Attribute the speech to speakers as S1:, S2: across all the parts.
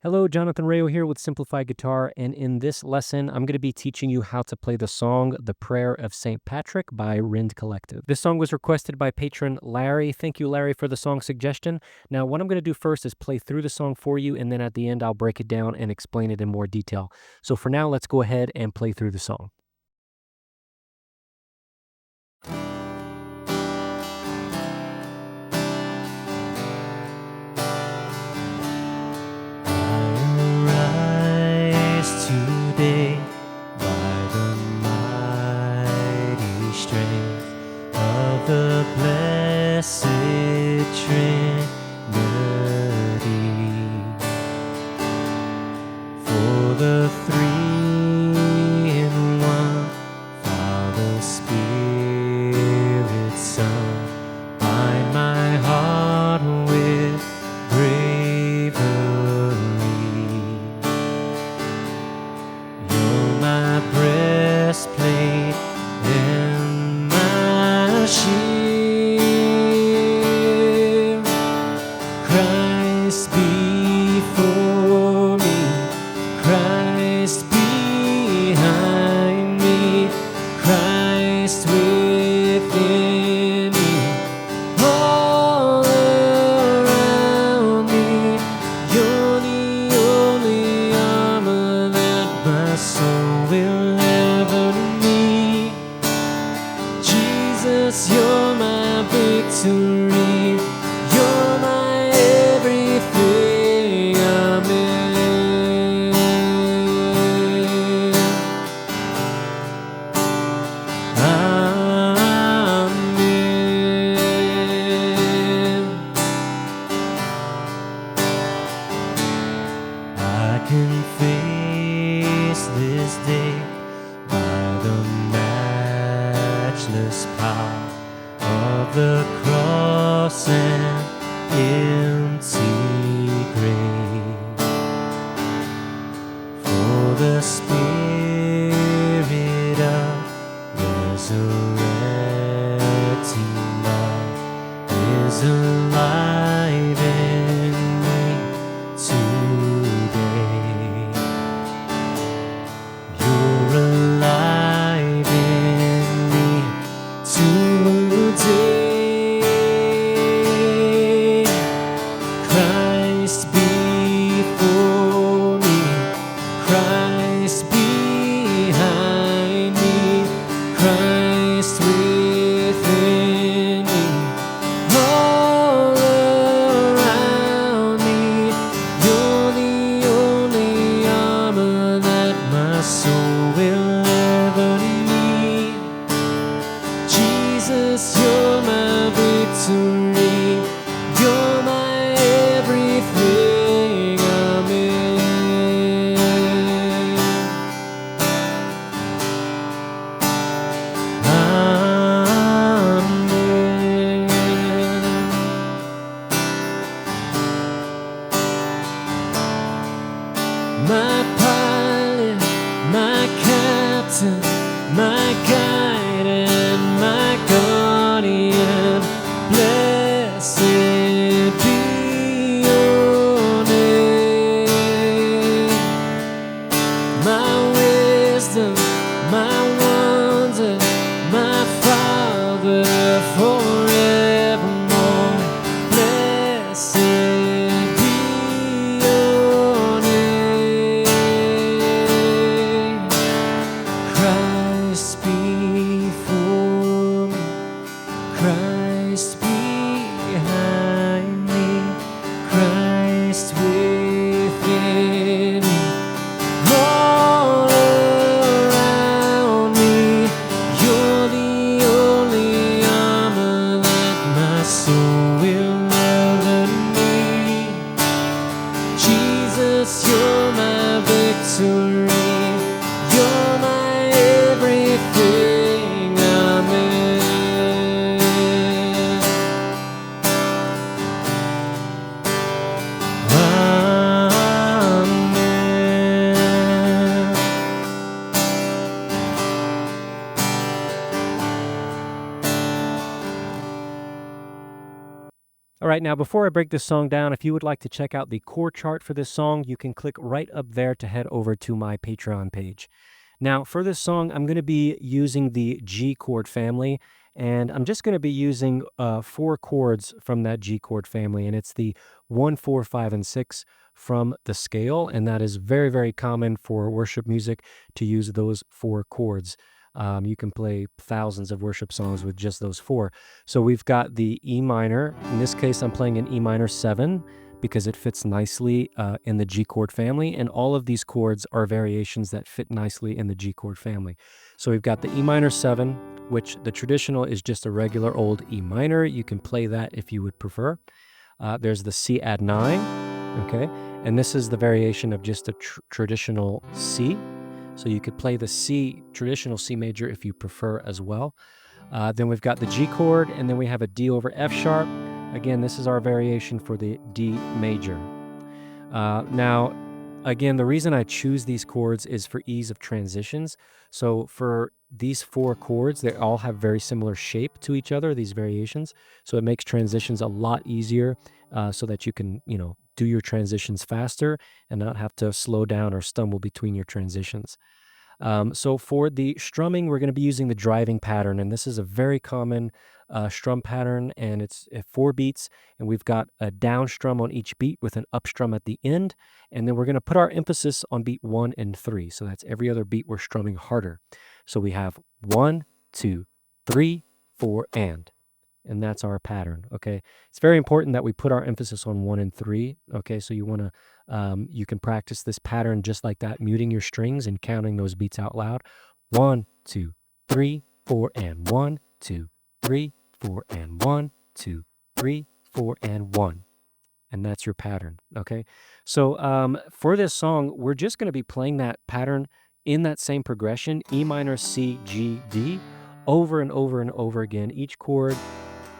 S1: Hello, Jonathan Rayo here with Simplified Guitar, and in this lesson, I'm going to be teaching you how to play the song The Prayer of St. Patrick by Rend Collective. This song was requested by Patron Larry. Thank you, Larry, for the song suggestion. Now, what I'm going to do first is play through the song for you, and then at the end, I'll break it down and explain it in more detail. So for now, let's go ahead and play through the song.
S2: Today, by the mighty strength of the blessed Trinity, for the three in one, Father, Spirit, Son, bind my heart with breastplate and my shield. Christ before me, Christ behind me, Christ within me, all around me. You're the only armor that my soul will you're my victory, you're my everything, amen. Amen. I can face this day by the matchless power of the cross and empty grave, for the Spirit of resurrecting love is alive in me today. You're alive in me today. Christ before me, Christ behind me, Christ within me, all around me. You're the only armor that my soul will ever need. Jesus, you're my victory, you're my everything, amen. Amen. My pilot, my captain, my guide and my guardian, blessed be your name. My wisdom, my wonder, my Father forevermore, blessed be your name. Christ before me, Christ behind me, Christ within me, all around me. You're the only armor that my soul will ever need. Jesus, you're my victory, you're my everything, amen. Amen.
S1: All right, now before I break this song down, if you would like to check out the chord chart for this song, you can click right up there to head over to my Patreon page. Now, for this song, I'm going to be using the G chord family, and I'm just going to be using 4 chords from that G chord family, and it's the 1, 4, 5, and 6 from the scale, and that is very, very common for worship music to use those 4 chords. You can play thousands of worship songs with just those 4. So we've got the E minor. In this case, I'm playing an E minor 7 because it fits nicely in the G chord family, and all of these chords are variations that fit nicely in the G chord family. So we've got the E minor 7, which the traditional is just a regular old E minor. You can play that if you would prefer. There's the C add 9, okay? And this is the variation of just a traditional C. So you could play the C, traditional C major if you prefer as well. Then we've got the G chord, and then we have a D over F sharp. Again, this is our variation for the D major. Now, again, the reason I choose these chords is for ease of transitions. So for these 4 chords, they all have very similar shape to each other, these variations. So it makes transitions a lot easier so that you can, do your transitions faster and not have to slow down or stumble between your transitions. So for the strumming, we're going to be using the driving pattern, and this is a very common strum pattern, and it's 4 beats, and we've got a down strum on each beat with an up strum at the end, and then we're going to put our emphasis on beat 1 and 3. So that's every other beat we're strumming harder. So we have 1, 2, 3, 4, and that's our pattern. Okay, it's very important that we put our emphasis on 1 and 3. Okay, so you can practice this pattern just like that, muting your strings and counting those beats out loud. 1, 2, 3, 4, and 1, 2, 3, 4, and 1, 2, 3, 4, and 1. And that's your pattern. Okay, so for this song, we're just going to be playing that pattern in that same progression, E minor, C, G, D, over and over and over again, each chord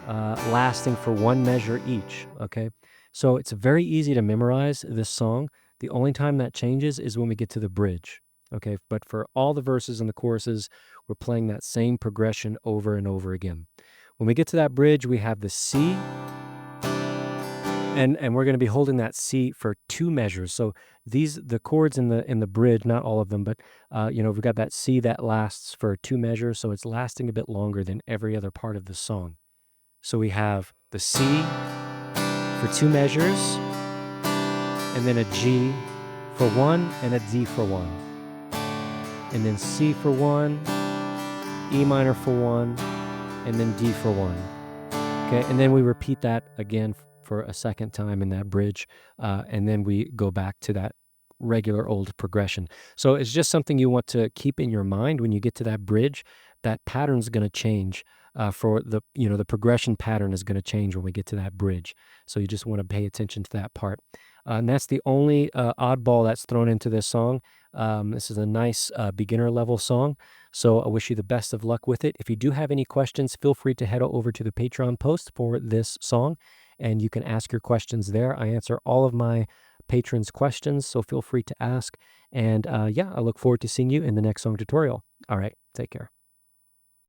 S1: lasting for 1 measure each, okay? So it's very easy to memorize this song. The only time that changes is when we get to the bridge, okay? But for all the verses and the choruses, we're playing that same progression over and over again. When we get to that bridge, we have the C, and we're going to be holding that C for 2 measures. So the chords in the bridge, not all of them, but we've got that C that lasts for 2 measures, so it's lasting a bit longer than every other part of the song. So we have the C for 2 measures, and then a G for 1, and a D for 1. And then C for 1, E minor for 1, and then D for 1. Okay, and then we repeat that again for a second time in that bridge, and then we go back to that regular old progression. So it's just something you want to keep in your mind when you get to that bridge. That pattern's going to change. For the progression pattern is going to change when we get to that bridge. So you just want to pay attention to that part. And that's the only oddball that's thrown into this song. This is a nice beginner level song. So I wish you the best of luck with it. If you do have any questions, feel free to head over to the Patreon post for this song, and you can ask your questions there. I answer all of my patrons' questions, so feel free to ask. And I look forward to seeing you in the next song tutorial. All right, take care.